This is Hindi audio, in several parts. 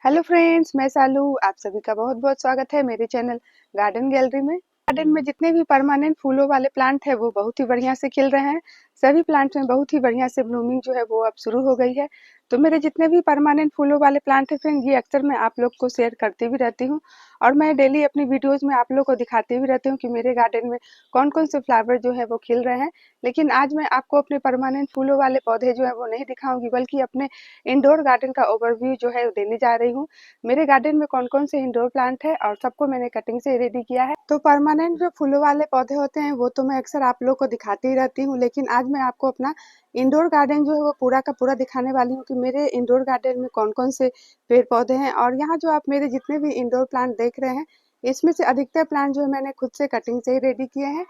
हेलो फ्रेंड्स, मैं सालू। आप सभी का बहुत बहुत स्वागत है मेरे चैनल गार्डन गैलरी में। गार्डन में जितने भी परमानेंट फूलों वाले प्लांट है वो बहुत ही बढ़िया से खिल रहे हैं। सभी प्लांट में बहुत ही बढ़िया से ब्लूमिंग जो है वो अब शुरू हो गई है। तो मेरे जितने भी परमानेंट फूलों वाले प्लांट है फ्रेंड, ये अक्सर मैं आप लोग को शेयर करती भी रहती हूँ और मैं डेली अपनी वीडियोज में आप लोग को दिखाती भी रहती हूँ कि मेरे गार्डन में कौन कौन से फ्लावर जो है वो खिल रहे हैं। लेकिन आज मैं आपको अपने परमानेंट फूलों वाले पौधे जो है वो नहीं दिखाऊंगी, बल्कि अपने इंडोर गार्डन का ओवरव्यू जो है देने जा रही हूँ। मेरे गार्डन में कौन कौन से इंडोर प्लांट है और सबको मैंने कटिंग से रेडी किया है। तो परमानेंट जो फूलों वाले पौधे होते हैं वो तो मैं अक्सर आप लोग को दिखाती ही रहती हूँ, लेकिन आज मैं आपको अपना इंडोर गार्डन जो है वो पूरा का पूरा दिखाने वाली हूँ कि मेरे इंडोर गार्डन में कौन कौन से पेड़ पौधे हैं। और यहाँ जो आप मेरे जितने भी इंडोर प्लांट देख रहे हैं, इसमें से अधिकतर प्लांट जो है मैंने खुद से कटिंग से ही रेडी किए हैं।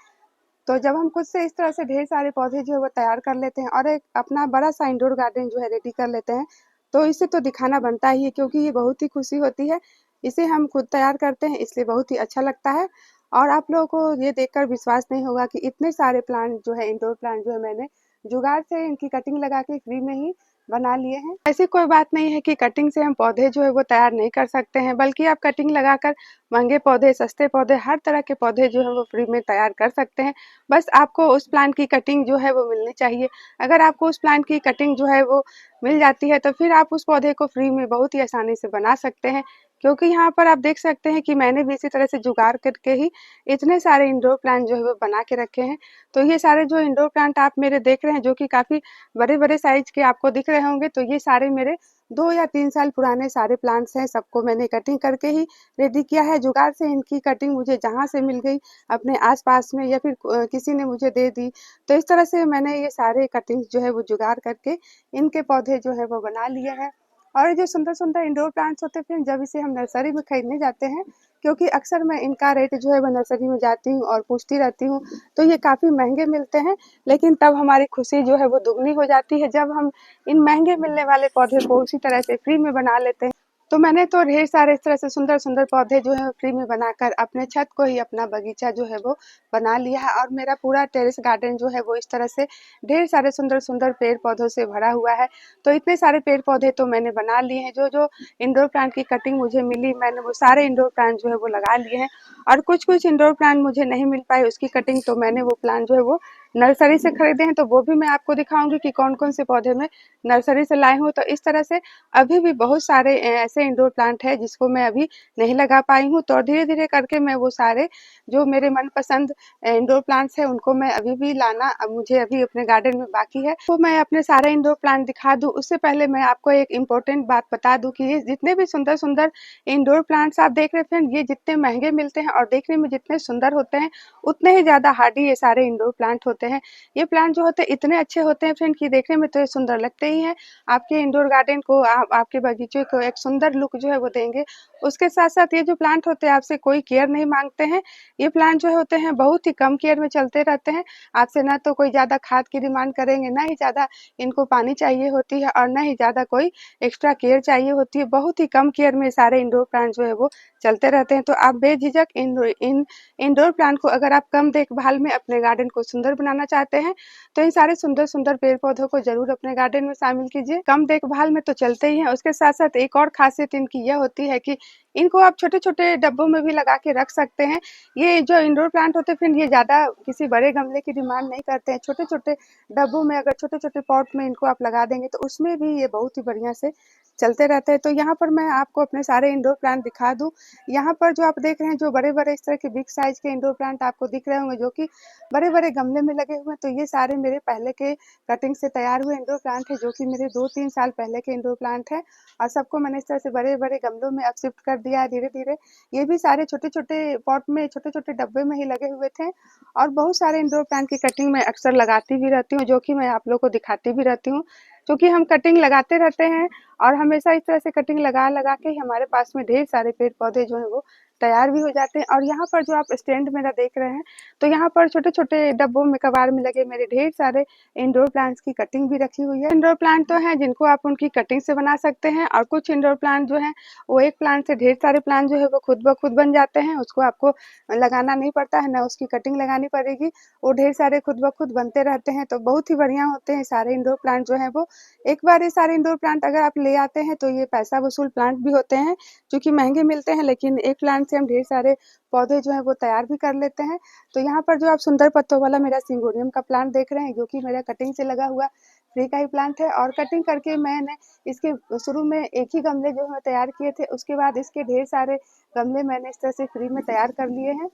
तो जब हम खुद से इस तरह से ढेर सारे पौधे जो है वो तैयार कर लेते हैं और एक अपना बड़ा सा इंडोर गार्डन जो है रेडी कर लेते हैं, तो इसे तो दिखाना बनता ही है, क्योंकि ये बहुत ही खुशी होती है। इसे हम खुद तैयार करते हैं, इसलिए बहुत ही अच्छा लगता है। और आप लोगों को ये देखकर विश्वास नहीं होगा कि इतने सारे प्लांट जो है, इंडोर प्लांट जो है, मैंने जुगाड़ से इनकी कटिंग लगा के फ्री में ही बना लिए हैं। ऐसी कोई बात नहीं है कि कटिंग से हम पौधे जो है वो तैयार नहीं कर सकते हैं, बल्कि आप कटिंग लगाकर महंगे पौधे, सस्ते पौधे, हर तरह के पौधे जो है वो फ्री में तैयार कर सकते हैं। बस आपको उस प्लांट की कटिंग जो है वो मिलनी चाहिए। अगर आपको उस प्लांट की कटिंग जो है वो मिल जाती है, तो फिर आप उस पौधे को फ्री में बहुत ही आसानी से बना सकते हैं। क्योंकि यहाँ पर आप देख सकते हैं कि मैंने भी इसी तरह से जुगाड़ करके ही इतने सारे इंडोर प्लांट जो है वो बना के रखे हैं। तो ये सारे जो इंडोर प्लांट आप मेरे देख रहे हैं, जो कि काफ़ी बड़े-बड़े साइज़ के आपको दिख रहे होंगे, तो ये सारे मेरे 2 या 3 साल पुराने सारे प्लांट्स हैं। सबको मैंने कटिंग करके ही रेडी किया है। जुगाड़ से इनकी कटिंग मुझे जहाँ से मिल गई, अपने आस-पास में, या फिर किसी ने मुझे दे दी। तो इस तरह से मैंने ये सारे कटिंग्स जो है वो जुगाड़ करके इनके पौधे जो है वो बना लिए हैं। और ये जो सुंदर-सुंदर इंडोर प्लांट्स होते हैं फिर जब इसे हम नर्सरी में खरीदने जाते हैं, क्योंकि अक्सर मैं इनका रेट जो है वो नर्सरी में जाती हूँ और पूछती रहती हूँ, तो ये काफ़ी महँगे मिलते हैं। लेकिन तब हमारी खुशी जो है वो दुगनी हो जाती है जब हम इन महँगे मिलने वाले पौधे को उसी तरह से फ्री में बना लेते हैं। तो मैंने तो ढेर सारे इस तरह से सुंदर-सुंदर पौधे जो है फ्री में बनाकर अपने छत को ही अपना बगीचा जो है वो बना लिया है। और मेरा पूरा टेरेस गार्डन जो है वो इस तरह से ढेर सारे सुंदर-सुंदर पेड़-पौधों से भरा हुआ है। तो इतने सारे पेड़-पौधे तो मैंने बना लिए हैं। जो-जो इंडोर प्लांट की कटिंग मुझे मिली, मैंने वो सारे इंडोर प्लांट जो है वो लगा लिए हैं। और कुछ-कुछ इंडोर प्लांट मुझे नहीं मिल पाए उसकी कटिंग, तो मैंने वो प्लांट जो है वो नर्सरी से खरीदे हैं। तो वो भी मैं आपको दिखाऊँगी कि कौन-कौन से पौधे मैं नर्सरी से लाई हूँ। तो इस तरह से अभी भी बहुत सारे ऐसे इंडोर प्लांट है जिसको मैं अभी नहीं लगा पाई हूँ। तो धीरे-धीरे करके मैं वो सारे जो मेरे मनपसंद इंडोर प्लांट्स हैं उनको मैं अभी भी लाना मुझे अभी अपने गार्डन में बाकी है। तो मैं अपने सारे इंडोर प्लांट दिखा दूँ, उससे पहले मैं आपको एक इम्पोर्टेंट बात बता दूँ कि ये जितने भी सुंदर-सुंदर इंडोर प्लांट्स आप देख रहे हैं फ्रेंड, ये जितने महँगे मिलते हैं और देखने में जितने सुंदर होते हैं, उतने ही ज़्यादा हार्डी ये सारे इंडोर प्लांट होते हैं। ये प्लांट जो होते हैं इतने अच्छे होते हैं फ्रेंड कि देखने में तो ये सुंदर लगते ही हैं। आपके इंडोर गार्डन को, आपके बगीचे को एक सुंदर लुक जो है वो देंगे। उसके साथ-साथ ये जो प्लांट होते हैं आपसे कोई केयर नहीं माँगते हैं। ये प्लांट जो होते हैं बहुत ही कम केयर में चलते रहते हैं। आपसे ना तो कोई ज़्यादा खाद की डिमांड करेंगे, ना ही ज़्यादा इनको पानी चाहिए होती है और ना ही ज़्यादा कोई एक्स्ट्रा केयर चाहिए होती है। बहुत ही कम केयर में सारे इंडोर प्लांट जो है वो चलते रहते हैं। तो आप बेझिझक इन इंडोर प्लांट को, अगर आप कम देखभाल में अपने गार्डन को सुंदर बनाना चाहते हैं, तो इन सारे सुंदर-सुंदर पेड़-पौधों को ज़रूर अपने गार्डन में शामिल कीजिए। कम देखभाल में तो चलते ही हैं, उसके साथ-साथ एक और ख़ासियत इनकी यह होती है कि इनको आप छोटे-छोटे डब्बों में भी लगा के रख सकते हैं। ये जो इंडोर प्लांट होते हैं फिर ये ज़्यादा किसी बड़े गमले की डिमांड नहीं करते हैं। छोटे-छोटे डब्बों में, अगर छोटे-छोटे पॉट में इनको आप लगा देंगे तो उसमें भी ये बहुत ही बढ़िया से चलते रहते हैं। तो यहाँ पर मैं आपको अपने सारे इंडोर प्लांट दिखा दूँ। यहाँ पर जो आप देख रहे हैं, जो बड़े-बड़े इस तरह के बिग साइज़ के इंडोर प्लांट आपको दिख रहे होंगे, जो कि बड़े-बड़े गमले में लगे हुए हैं, तो ये सारे मेरे पहले के कटिंग से तैयार हुए इंडोर प्लांट हैं, जो कि मेरे 2-3 साल पहले के इंडोर प्लांट हैं। और सबको मैंने इस तरह से बड़े-बड़े गमलों में अब शिफ्ट कर दिया है धीरे-धीरे। ये भी सारे छोटे-छोटे पॉट में, छोटे-छोटे डब्बे में ही लगे हुए थे। और बहुत सारे इंडोर प्लांट की कटिंग मैं अक्सर लगाती भी रहती हूँ, जो कि मैं आप लोग को दिखाती भी रहती हूँ। क्योंकि हम कटिंग लगाते रहते हैं और हमेशा इस तरह से कटिंग लगा-लगा के ही हमारे पास में ढेर सारे पेड़-पौधे जो हैं वो तैयार भी हो जाते हैं। और यहाँ पर जो आप स्टैंड मेरा देख रहे हैं, तो यहाँ पर छोटे-छोटे डब्बों में कबाड़ में लगे मेरे ढेर सारे इंडोर प्लांट्स की कटिंग भी रखी हुई है। इंडोर प्लांट तो हैं जिनको आप उनकी कटिंग से बना सकते हैं, और कुछ इंडोर प्लांट जो हैं वो एक प्लांट से ढेर सारे प्लांट जो है वो खुद ब खुद बन जाते हैं। उसको आपको लगाना नहीं पड़ता है, ना उसकी कटिंग लगानी पड़ेगी, वो ढेर सारे खुद ब खुद बनते रहते हैं। तो बहुत ही बढ़िया होते हैं सारे इंडोर प्लांट जो हैं वो। एक बार ये सारे इंडोर प्लांट अगर आप ले आते हैं तो ये पैसा वसूल प्लांट भी होते हैं, जो कि महँगे मिलते हैं, लेकिन एक प्लांट से हम ढेर सारे पौधे जो हैं वो तैयार भी कर लेते हैं। तो यहाँ पर जो आप सुंदर पत्तों वाला मेरा सिंगोनियम का प्लांट देख रहे हैं, जो कि मेरा कटिंग से लगा हुआ फ्री का ही प्लांट है। और कटिंग करके मैंने इसके शुरू में एक ही गमले जो है तैयार किए थे, उसके बाद इसके ढेर सारे गमले मैंने इस तरह से फ्री में तैयार कर लिए हैं।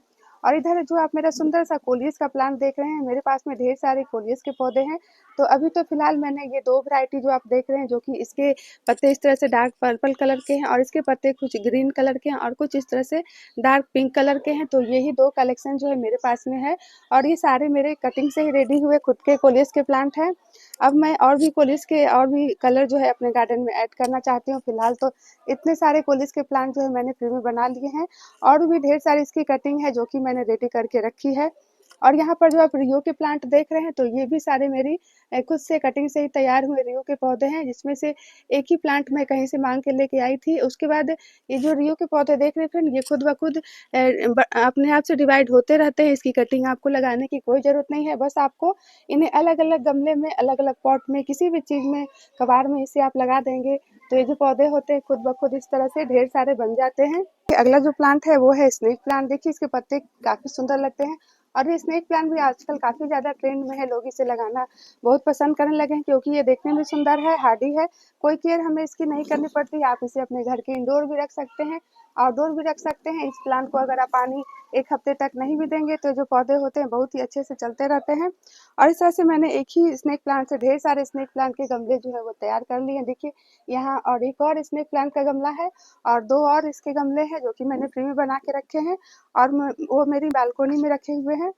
और इधर जो आप मेरा सुंदर सा कोलियस का प्लांट देख रहे हैं, मेरे पास में ढेर सारे कोलियस के पौधे हैं। तो अभी तो फिलहाल मैंने ये 2 वैरायटी जो आप देख रहे हैं, जो कि इसके पत्ते इस तरह से डार्क पर्पल कलर के हैं, और इसके पत्ते कुछ ग्रीन कलर के हैं, और कुछ इस तरह से डार्क पिंक कलर के हैं। तो यही 2 कलेक्शन जो है मेरे पास में है, और ये सारे मेरे कटिंग से ही रेडी हुए खुद के कोलियस के प्लांट हैं। अब मैं और भी कोलियस के और भी कलर जो है अपने गार्डन में ऐड करना चाहती हूँ। फिलहाल तो इतने सारे कोलियस के प्लांट जो है मैंने फ्री में बना लिए हैं, और भी ढेर सारी इसकी कटिंग है जो कि मैंने रेडी करके रखी है। और यहाँ पर जो आप रियो के प्लांट देख रहे हैं, तो ये भी सारे मेरी खुद से कटिंग से ही तैयार हुए रियो के पौधे हैं, जिसमें से एक ही प्लांट मैं कहीं से मांग के लेके आई थी। उसके बाद ये जो रियो के पौधे देख रहे हैं फ्रेंड, ये खुद ब खुद अपने आप से डिवाइड होते रहते हैं। इसकी कटिंग आपको लगाने की कोई ज़रूरत नहीं है, बस आपको इन्हें अलग-अलग गमले में, अलग-अलग पॉट में, किसी भी चीज़ में, कबाड़ में इसे आप लगा देंगे, तो ये जो पौधे होते हैं खुद ब खुद इस तरह से ढेर सारे बन जाते हैं। अगला जो प्लांट है वो है स्नेक प्लांट। देखिए इसके पत्ते काफ़ी सुंदर लगते हैं, और ये स्नेक प्लांट भी आजकल काफ़ी ज़्यादा ट्रेंड में है। लोग इसे लगाना बहुत पसंद करने लगे हैं, क्योंकि ये देखने में सुंदर है, हार्डी है, कोई केयर हमें इसकी नहीं करनी पड़ती। आप इसे अपने घर के इंडोर भी रख सकते हैं, आउटडोर भी रख सकते हैं। इस प्लांट को अगर आप पानी 1 हफ्ते तक नहीं भी देंगे, तो जो पौधे होते हैं बहुत ही अच्छे से चलते रहते हैं। और इस तरह से मैंने एक ही स्नेक प्लांट से ढेर सारे स्नेक प्लांट के गमले जो है वो तैयार कर लिए हैं। देखिए यहाँ और एक और स्नेक प्लांट का गमला है, और 2 और इसके गमले हैं जो कि मैंने फ्री में बना के रखे हैं, और वो मेरी बालकनी में रखे हुए हैं।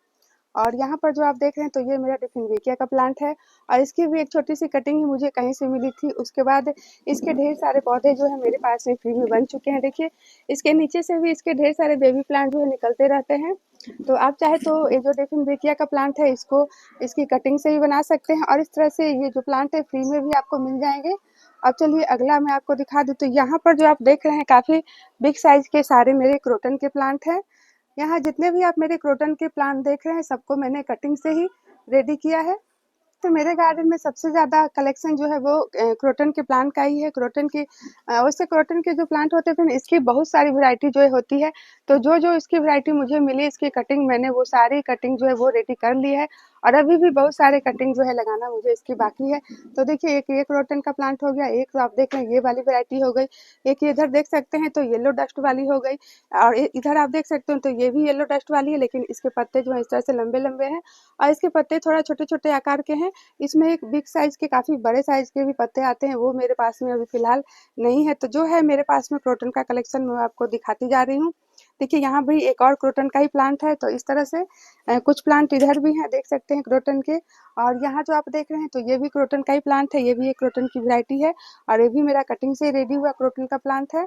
और यहाँ पर जो आप देख रहे हैं, तो ये मेरा डिफिनबेकिया का प्लांट है, और इसकी भी एक छोटी-सी कटिंग ही मुझे कहीं से मिली थी। उसके बाद इसके ढेर सारे पौधे जो हैं मेरे पास में फ्री में बन चुके हैं। देखिए इसके नीचे से भी इसके ढेर सारे बेबी प्लांट जो है निकलते रहते हैं। तो आप चाहे तो ये जो डिफिनबेकिया का प्लांट है, इसको इसकी कटिंग से भी बना सकते हैं, और इस तरह से ये जो प्लांट है फ्री में भी आपको मिल जाएँगे। अब चलिए अगला मैं आपको दिखा दूँ। तो यहाँ पर जो आप देख रहे हैं, काफ़ी बिग साइज़ के सारे मेरे क्रोटन के प्लांट हैं। यहाँ जितने भी आप मेरे क्रोटन के प्लांट देख रहे हैं, सबको मैंने कटिंग से ही रेडी किया है। तो मेरे गार्डन में सबसे ज़्यादा कलेक्शन जो है वो क्रोटन के प्लांट का ही है। क्रोटन की वैसे क्रोटन के जो प्लांट होते हैं फिर इसकी बहुत सारी वैरायटी जो है होती है। तो जो-जो इसकी वैरायटी मुझे मिली, इसकी कटिंग मैंने वो सारी कटिंग जो है वो रेडी कर ली है, और अभी भी बहुत सारे कटिंग जो है लगाना मुझे इसकी बाकी है। तो देखिए एक ये क्रोटन का प्लांट हो गया, एक तो आप देख रहे हैं ये वाली वैरायटी हो गई, एक ये इधर देख सकते हैं तो येलो डस्ट वाली हो गई, और इधर आप देख सकते हो तो ये भी येलो डस्ट वाली है, लेकिन इसके पत्ते जो है इस तरह से लंबे-लंबे हैं, और इसके पत्ते थोड़ा छोटे-छोटे आकार के हैं। इसमें एक बिग साइज़ के काफ़ी बड़े साइज़ के भी पत्ते आते हैं, वो मेरे पास में अभी फ़िलहाल नहीं है। तो जो है मेरे पास में क्रोटन का कलेक्शन मैं आपको दिखाती जा रही हूँ। देखिए यहाँ भी एक और क्रोटन का ही प्लांट है, तो इस तरह से कुछ प्लांट इधर भी हैं, देख सकते हैं क्रोटन के, और यहाँ जो आप देख रहे हैं तो ये भी क्रोटन का ही प्लांट है, ये भी एक क्रोटन की वैरायटी है, और ये भी मेरा कटिंग से रेडी हुआ क्रोटन का प्लांट है।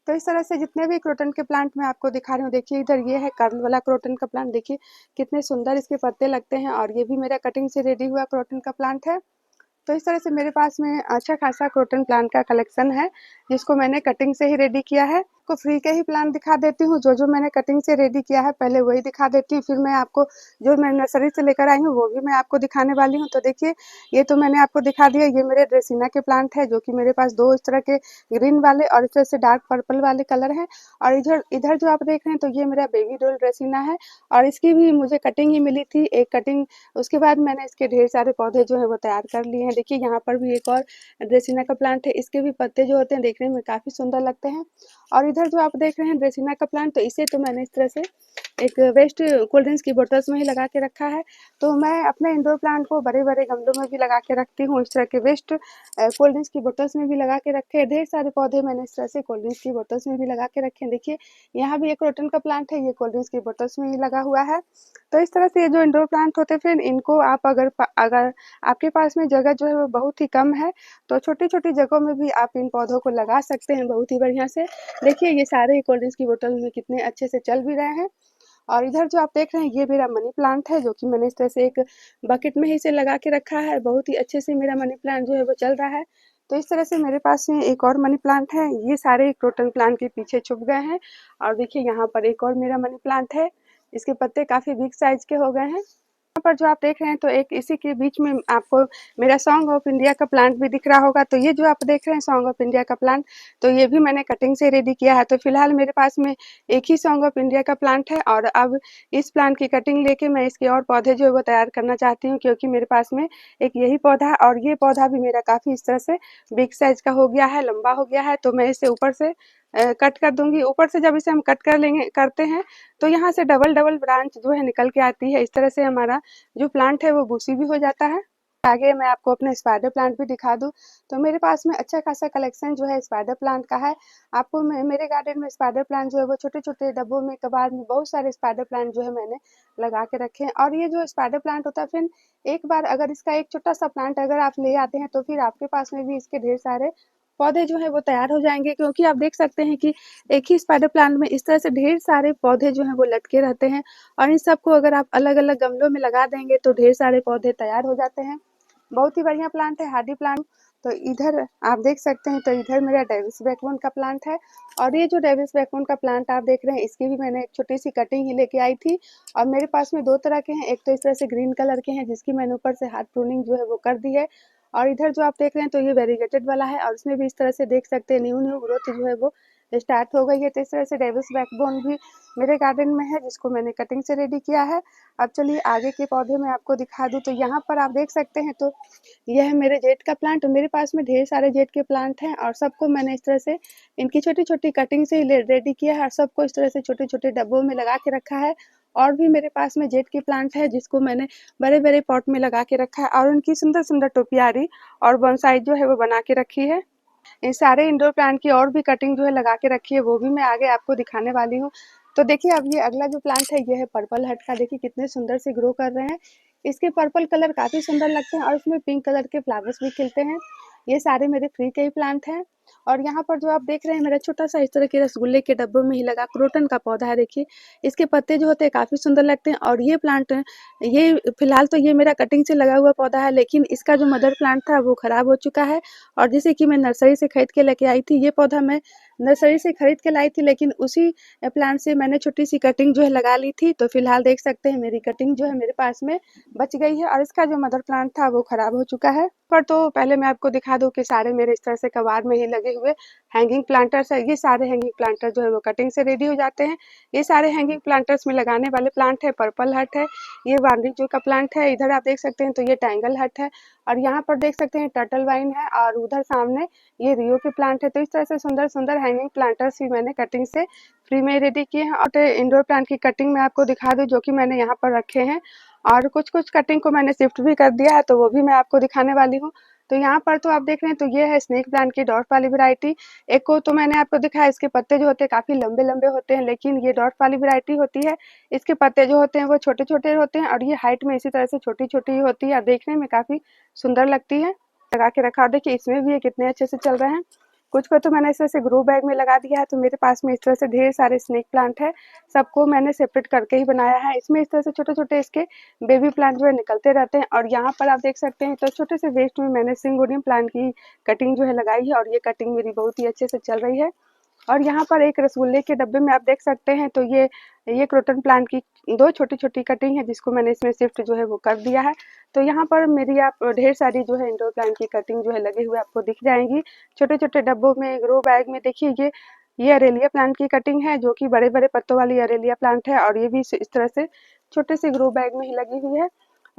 तो इस तरह से जितने भी क्रोटन के प्लांट मैं आपको दिखा रही हूँ, देखिए इधर ये है कर्ल वाला क्रोटन का प्लांट, देखिए कितने सुंदर इसके पत्ते लगते हैं, और ये भी मेरा कटिंग से रेडी हुआ क्रोटन का प्लांट है। तो इस तरह से मेरे पास में अच्छा खासा क्रोटन प्लांट का कलेक्शन है, जिसको मैंने कटिंग से ही रेडी किया है। आपको फ्री के ही प्लांट दिखा देती हूँ, जो-जो मैंने कटिंग से रेडी किया है पहले वही दिखा देती हूँ, फिर मैं आपको जो मैं नर्सरी से लेकर आई हूँ वो भी मैं आपको दिखाने वाली हूँ। तो देखिए ये तो मैंने आपको दिखा दिया, ये मेरे ड्रेसिना के प्लांट है, जो कि मेरे पास 2 इस तरह के ग्रीन वाले और इस तरह से डार्क पर्पल वाले कलर हैं, और इधर इधर जो आप देख रहे हैं तो ये मेरा बेबी डॉल ड्रेसिना है, और इसकी भी मुझे कटिंग ही मिली थी, एक कटिंग, उसके बाद मैंने इसके ढेर सारे पौधे जो हैं वो तैयार कर लिए हैं। देखिए यहाँ पर भी एक और ड्रेसिना का प्लांट है, इसके भी पत्ते जो होते हैं देखने में काफ़ी सुंदर लगते हैं। और इधर जो आप देख रहे हैं ड्रेसिना का प्लांट, तो इसे तो मैंने इस तरह से एक वेस्ट कोल्ड ड्रिंक्स की बोतल्स में ही लगा के रखा है। तो मैं अपने इंडोर प्लांट को बड़े-बड़े गमलों में भी लगा के रखती हूँ, इस तरह के वेस्ट कोल्ड ड्रिंक्स की बोतल्स में भी लगा के रखे हैं। ढेर सारे पौधे मैंने इस तरह से कोल्ड ड्रिंक्स की बोतल्स में भी लगा के रखे हैं। देखिए, यहाँ भी एक क्रोटन का प्लांट है, ये कोल्ड ड्रिंक्स की बोतल्स में ही लगा हुआ है। तो इस तरह से ये जो इंडोर प्लांट होते हैं फ्रेंड, इनको आप अगर आपके पास में जगह जो है वो बहुत ही कम है, तो छोटी-छोटी जगहों में भी आप इन पौधों को लगा सकते हैं बहुत ही बढ़िया से। देखिए, ये सारे कोल्ड ड्रिंक्स की बोतल में कितने अच्छे से चल भी रहे हैं। और इधर जो आप देख रहे हैं, ये मेरा मनी प्लांट है, जो कि मैंने इस तरह से एक बकेट में ही इसे लगा के रखा है। बहुत ही अच्छे से मेरा मनी प्लांट जो है वो चल रहा है। तो इस तरह से मेरे पास में एक और मनी प्लांट है, ये सारे क्रोटन प्लांट के पीछे छुप गए हैं। और देखिए, यहाँ पर एक और मेरा मनी प्लांट है, इसके पत्ते काफ़ी बिग साइज़ के हो गए हैं। यहाँ पर जो आप देख रहे हैं, तो एक इसी के बीच में आपको मेरा सॉन्ग ऑफ इंडिया का प्लांट भी दिख रहा होगा। तो ये जो आप देख रहे हैं सॉन्ग ऑफ इंडिया का प्लांट, तो ये भी मैंने कटिंग से रेडी किया है। तो फिलहाल मेरे पास में एक ही सॉन्ग ऑफ इंडिया का प्लांट है, और अब इस प्लांट की कटिंग लेके मैं इसके और पौधे जो है वो तैयार करना चाहती हूँ, क्योंकि मेरे पास में एक यही पौधा है, और ये पौधा भी मेरा काफ़ी इस तरह से बिग साइज़ का हो गया है, लंबा हो गया है। तो मैं इसे ऊपर से कट कर दूँगी। ऊपर से जब इसे हम कट करते हैं, तो यहाँ से डबल-डबल ब्रांच जो है निकल के आती है। इस तरह से हमारा जो प्लांट है वो बूसी भी हो जाता है। आगे मैं आपको अपने स्पाइडर प्लांट भी दिखा दूँ, तो मेरे पास में अच्छा खासा कलेक्शन जो है स्पाइडर प्लांट का है। आपको मेरे गार्डन में स्पाइडर प्लांट जो है वो छोटे-छोटे डब्बों में, कबाड़ में बहुत सारे स्पाइडर प्लांट जो है मैंने लगा के रखे हैं। और ये जो स्पाइडर प्लांट होता है फ्रेंड, एक बार अगर इसका एक छोटा-सा प्लांट अगर आप ले आते हैं, तो फिर आपके पास में भी इसके ढेर सारे पौधे जो हैं वो तैयार हो जाएँगे, क्योंकि आप देख सकते हैं कि एक ही स्पाइडर प्लांट में इस तरह से ढेर सारे पौधे जो हैं वो लटके रहते हैं, और इन सबको अगर आप अलग-अलग गमलों में लगा देंगे, तो ढेर सारे पौधे तैयार हो जाते हैं। बहुत ही बढ़िया प्लांट है, हार्डी प्लांट। तो इधर आप देख सकते हैं, तो इधर मेरा डेविस बैकबोन का प्लांट है, और ये जो डेविस बैकबोन का प्लांट आप देख रहे हैं, इसकी भी मैंने एक छोटी-सी कटिंग ही लेके आई थी। और मेरे पास में 2 तरह के हैं, एक तो इस तरह से ग्रीन कलर के हैं, जिसकी मैंने ऊपर से हार्ड प्रूनिंग जो है वो कर दी है। और इधर जो आप देख रहे हैं, तो ये वेरीगेटेड वाला है, और इसमें भी इस तरह से देख सकते हैं न्यू-न्यू ग्रोथ जो है वो स्टार्ट हो गई है। तो इस तरह से डेविस बैकबोन भी मेरे गार्डन में है, जिसको मैंने कटिंग से रेडी किया है। अब चलिए आगे के पौधे मैं आपको दिखा दूँ, तो यहाँ पर आप देख सकते हैं, तो यह है मेरे जेट का प्लांट। मेरे पास में ढेर सारे जेट के प्लांट हैं, और सबको मैंने इस तरह से इनकी छोटी-छोटी कटिंग से ही रेडी किया है, और सबको इस तरह से छोटे-छोटे डब्बों में लगा के रखा है। और भी मेरे पास में जेट के प्लांट है, जिसको मैंने बड़े-बड़े पॉट में लगा के रखा है, और उनकी सुंदर-सुंदर टोपियारी और बोनसाई जो है वो बना के रखी है। इन सारे इंडोर प्लांट की और भी कटिंग जो है लगा के रखी है, वो भी मैं आगे आपको दिखाने वाली हूँ। तो देखिए, अब ये अगला जो प्लांट है, ये है पर्पल हर्ट का। देखिए कितने सुंदर से ग्रो कर रहे हैं। इसके पर्पल कलर काफ़ी सुंदर लगते हैं, और इसमें पिंक कलर के फ्लावर्स भी खिलते हैं। ये सारे मेरे फ्री के ही प्लांट हैं। और यहाँ पर जो आप देख रहे हैं, मेरा छोटा-सा इस तरह के रसगुल्ले के डब्बों में ही लगा क्रोटन का पौधा है। देखिए, इसके पत्ते जो होते हैं काफ़ी सुंदर लगते हैं, और ये प्लांट ये फिलहाल तो ये मेरा कटिंग से लगा हुआ पौधा है, लेकिन इसका जो मदर प्लांट था वो खराब हो चुका है। और जैसे कि मैं नर्सरी से खरीद के लेके आई थी, ये पौधा मैं नर्सरी से खरीद के लाई थी, लेकिन उसी प्लांट से मैंने छोटी-सी कटिंग जो है लगा ली थी। तो फिलहाल देख सकते हैं मेरी कटिंग जो है मेरे पास में बच गई है, और इसका जो मदर प्लांट था वो खराब हो चुका है। पर तो पहले मैं आपको दिखा दूँ कि सारे मेरे इस तरह से कबाड़ में ही लगे हुए हैंगिंग प्लांटर्स है। ये सारे हैंगिंग प्लांटर जो है वो कटिंग से रेडी हो जाते हैं। ये सारे हैंगिंग प्लांटर्स में लगाने वाले प्लांट है पर्पल हर्ट है, ये वार्निजो का प्लांट है। इधर आप देख सकते हैं, तो ये टैंगल हर्ट है, और यहाँ पर देख सकते हैं टर्टल वाइन है, और उधर सामने ये रियो के प्लांट है। तो इस तरह से सुंदर-सुंदर हैंगिंग प्लांटर्स भी मैंने कटिंग से फ्री में रेडी किए हैं। और इंडोर प्लांट की कटिंग मैं आपको दिखा दूँ, जो कि मैंने यहाँ पर रखे हैं, और कुछ-कुछ कटिंग को मैंने शिफ्ट भी कर दिया है, तो वो भी मैं आपको दिखाने वाली हूँ। तो यहाँ पर तो आप देख रहे हैं, तो ये है स्नेक प्लांट की डॉट वाली वैरायटी। एक को तो मैंने आपको दिखाया, इसके पत्ते जो होते हैं काफ़ी लंबे-लंबे होते हैं, लेकिन ये डॉट वाली वैरायटी होती है। इसके पत्ते जो होते हैं वो छोटे-छोटे होते हैं, और ये हाइट में इसी तरह से छोटी-छोटी ही होती है, और देखने में काफ़ी सुंदर लगती है। लगा के रखा, और देखिए इसमें भी ये कितने अच्छे से चल रहे हैं। कुछ को तो मैंने इस तरह से ग्रो बैग में लगा दिया है, तो मेरे पास में इस तरह से ढेर सारे स्नेक प्लांट है। सबको मैंने सेपरेट करके ही बनाया है। इसमें इस तरह से छोटे-छोटे इसके बेबी प्लांट जो है निकलते रहते हैं, और यहाँ पर आप देख सकते हैं, तो छोटे से वेस्ट में मैंने सिंगोनियम प्लांट की कटिंग जो है लगाई है, और ये कटिंग मेरी बहुत ही अच्छे से चल रही है। और यहाँ पर एक रसगुल्ले के डब्बे में आप देख सकते हैं, तो ये क्रोटन प्लांट की 2 छोटी-छोटी कटिंग है, जिसको मैंने इसमें शिफ्ट जो है वो कर दिया है। तो यहाँ पर मेरी आप ढेर सारी जो है इंडोर प्लांट की कटिंग जो है लगे हुए आपको दिख जाएँगी। छोटे-छोटे डब्बों में, ग्रो बैग में। देखिए, ये अरेलिया प्लांट की कटिंग है, जो कि बड़े-बड़े पत्तों वाली अरेलिया प्लांट है, और ये भी इस तरह से छोटे से ग्रो बैग में ही लगी हुई है।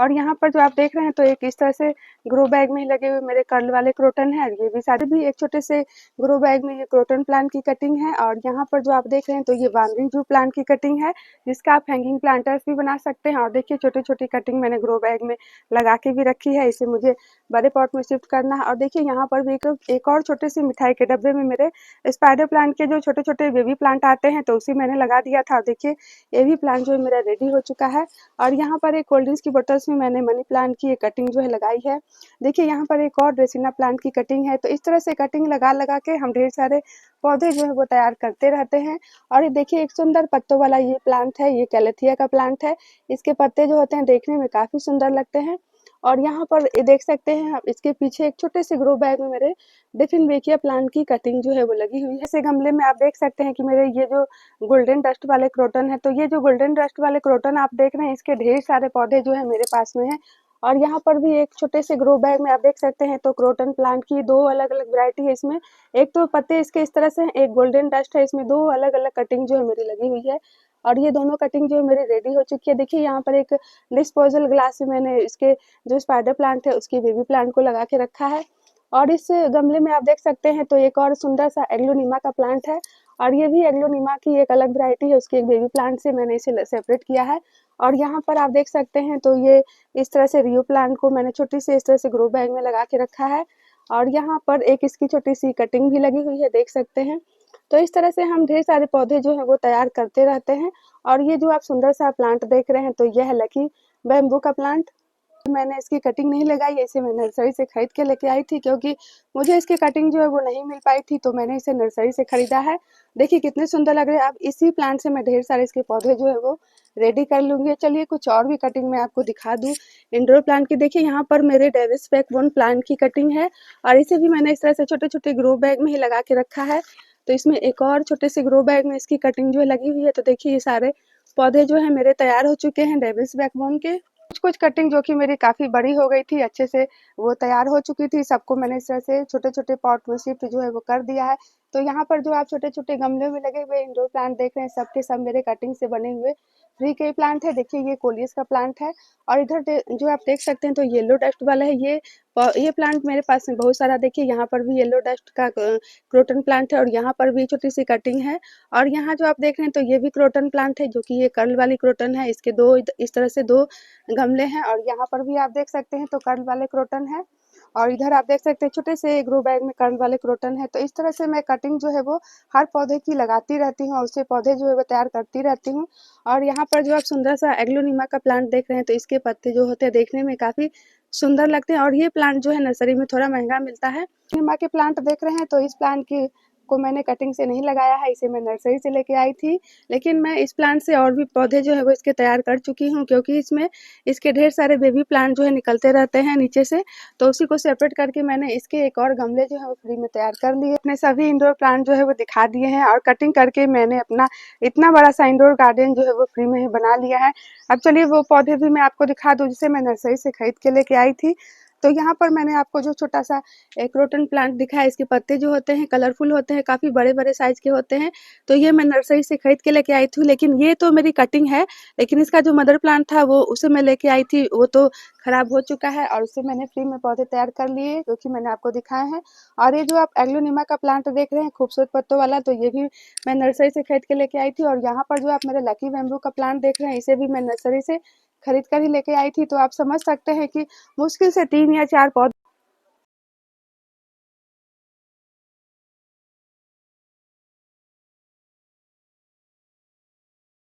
और यहाँ पर जो आप देख रहे हैं तो एक इस तरह से ग्रो बैग में ही लगे हुए मेरे कर्ल वाले क्रोटन है। ये भी सारे भी एक छोटे से ग्रो बैग में ये क्रोटन प्लांट की कटिंग है। और यहाँ पर जो आप देख रहे हैं तो ये बांद्री जू प्लांट की कटिंग है, जिसका आप हैंगिंग प्लांटर्स भी बना सकते हैं। और देखिए छोटी छोटी कटिंग मैंने ग्रो बैग में लगा के भी रखी है, इसे मुझे बड़े पॉट में शिफ्ट करना है। और देखिए यहाँ पर भी एक और छोटे सी मिठाई के डब्बे में मेरे स्पाइडर प्लांट के जो छोटे छोटे बेबी प्लांट आते हैं तो उसी मैंने लगा दिया था। और देखिए ये भी प्लांट जो है मेरा रेडी हो चुका है। और यहाँ पर एक कोल्ड ड्रिंक्स की बोतल्स में मैंने मनी प्लांट की एक कटिंग जो है लगाई है। देखिए यहाँ पर एक और ड्रेसिना प्लांट की कटिंग है। तो इस तरह से कटिंग लगा लगा के हम ढेर सारे पौधे जो है वो तैयार करते रहते हैं। और ये देखिए एक सुंदर पत्तों वाला ये प्लांट है, ये कैलेथिया का प्लांट है। इसके पत्ते जो होते हैं देखने में काफी सुंदर लगते हैं। और यहाँ पर ये देख सकते हैं आप, इसके पीछे एक छोटे से ग्रो बैग में मेरे डिफिनबेकिया प्लांट की कटिंग जो है वो लगी हुई है। ऐसे गमले में आप देख सकते हैं कि मेरे ये जो गोल्डन डस्ट वाले क्रोटन है, तो ये जो गोल्डन डस्ट वाले क्रोटन आप देख रहे हैं इसके ढेर सारे पौधे जो है मेरे पास में है। और यहाँ पर भी एक छोटे से ग्रो बैग में आप देख सकते हैं तो क्रोटन प्लांट की दो अलग अलग वैरायटी है इसमें। एक तो पत्ते इसके इस तरह से हैं, एक गोल्डन डस्ट है। इसमें दो अलग अलग कटिंग जो है मेरी लगी हुई है। और ये दोनों कटिंग जो है मेरी रेडी हो चुकी है। देखिए यहाँ पर एक डिस्पोजल ग्लास में मैंने इसके जो स्पाइडर प्लांट है उसके बेबी प्लांट को लगा के रखा है। और इस गमले में आप देख सकते हैं तो एक और सुंदर सा एग्लोनिमा का प्लांट है। और ये भी एग्लोनिमा की एक अलग वैरायटी है, उसके एक बेबी प्लांट से मैंने इसे सेपरेट किया है। और यहाँ पर आप देख सकते हैं तो ये इस तरह से रियो प्लांट को मैंने छोटी सी इस तरह से ग्रो बैग में लगा के रखा है। और यहाँ पर एक इसकी छोटी सी कटिंग भी लगी हुई है, देख सकते हैं। तो इस तरह से हम ढेर सारे पौधे जो है वो तैयार करते रहते हैं। और ये जो आप सुंदर सा प्लांट देख रहे हैं तो यह है लकी बैम्बू का प्लांट। मैंने इसकी कटिंग नहीं लगाई है, इसे मैं नर्सरी से खरीद के लेके आई थी, क्योंकि मुझे इसकी कटिंग जो है वो नहीं मिल पाई थी, तो मैंने इसे नर्सरी से खरीदा है। देखिए कितने सुंदर लग रहे हैं। अब इसी प्लांट से मैं ढेर सारे इसके पौधे जो है वो रेडी कर लूंगी। चलिए कुछ और भी कटिंग मैं आपको दिखा दूं इंडोर प्लांट की। देखिए यहाँ पर मेरे डेविस बैकबोन प्लांट की कटिंग है, और इसे भी मैंने इस तरह से छोटे छोटे ग्रो बैग में ही लगा के रखा है। तो इसमें एक और छोटे से ग्रो बैग में इसकी कटिंग जो है लगी हुई है। तो देखिए ये सारे पौधे जो है मेरे तैयार हो चुके हैं डेविस बैकबोन के। कुछ कटिंग जो कि मेरी काफ़ी बड़ी हो गई थी, अच्छे से वो तैयार हो चुकी थी, सबको मैंने इस तरह से छोटे-छोटे पॉट में शिफ्ट जो है वो कर दिया है। तो यहाँ पर जो आप छोटे-छोटे गमले में लगे हुए इंडोर प्लांट देख रहे हैं, सब के सब मेरे कटिंग से बने हुए फ्री के प्लांट है। देखिए ये कोलियस का प्लांट है। और इधर जो आप देख सकते हैं तो येलो डस्ट वाला है, ये प्लांट मेरे पास में बहुत सारा। देखिए यहाँ पर भी येलो डस्ट का क्रोटन प्लांट है, और यहाँ पर भी छोटी सी कटिंग है। और यहाँ जो आप देख रहे हैं तो ये भी क्रोटन प्लांट है, जो कि ये कर्ल वाली क्रोटन है। इसके दो इस तरह से दो गमले हैं। और यहाँ पर भी आप देख सकते हैं तो कर्ल वाले क्रोटन है। और इधर आप देख सकते हैं छोटे से ग्रो बैग में कर्ल वाले क्रोटन है। तो इस तरह से मैं कटिंग जो है वो हर पौधे की लगाती रहती हूँ, और उससे पौधे जो है वो तैयार करती रहती हूँ। और यहाँ पर जो आप सुंदर सा एग्लोनिमा का प्लांट देख रहे हैं तो इसके पत्ते जो होते हैं देखने में काफ़ी सुंदर लगते हैं। और ये प्लांट जो है नर्सरी में थोड़ा महंगा मिलता है। निमा के प्लांट देख रहे हैं तो इस प्लांट की को मैंने कटिंग से नहीं लगाया है, इसे मैं नर्सरी से लेके आई थी। लेकिन मैं इस प्लांट से और भी पौधे जो है वो इसके तैयार कर चुकी हूँ, क्योंकि इसमें इसके ढेर सारे बेबी प्लांट जो है निकलते रहते हैं नीचे से। तो उसी को सेपरेट करके मैंने इसके एक और गमले जो है वो फ्री में तैयार कर लिए। अपने सभी इंडोर प्लांट जो है वो दिखा दिए हैं, और कटिंग करके मैंने अपना इतना बड़ा सा इंडोर गार्डन जो है वो फ्री में ही बना लिया है। अब चलिए वो पौधे भी मैं आपको दिखा दूँ जिसे मैं नर्सरी से खरीद के लेके आई थी। तो यहाँ पर मैंने आपको जो छोटा सा एक क्रोटन प्लांट दिखा है, इसके पत्ते जो होते हैं कलरफुल होते हैं, काफ़ी बड़े-बड़े साइज़ के होते हैं। तो ये मैं नर्सरी से खरीद के लेके आई थी, लेकिन ये तो मेरी कटिंग है। लेकिन इसका जो मदर प्लांट था वो उसे मैं लेके आई थी, वो तो खराब हो चुका है, और उससे मैंने फ्री में पौधे तैयार कर लिए, जो कि मैंने आपको दिखाए हैं। और ये जो आप एग्लोनिमा का प्लांट देख रहे हैं खूबसूरत पत्तों वाला, तो ये भी मैं नर्सरी से खरीद के लेके आई थी। और यहाँ पर जो आप मेरे लकी बैम्बू का प्लांट देख रहे हैं, इसे भी मैं नर्सरी से खरीद कर ही लेके आई थी। तो आप समझ सकते हैं कि मुश्किल से 3 या 4 पौधे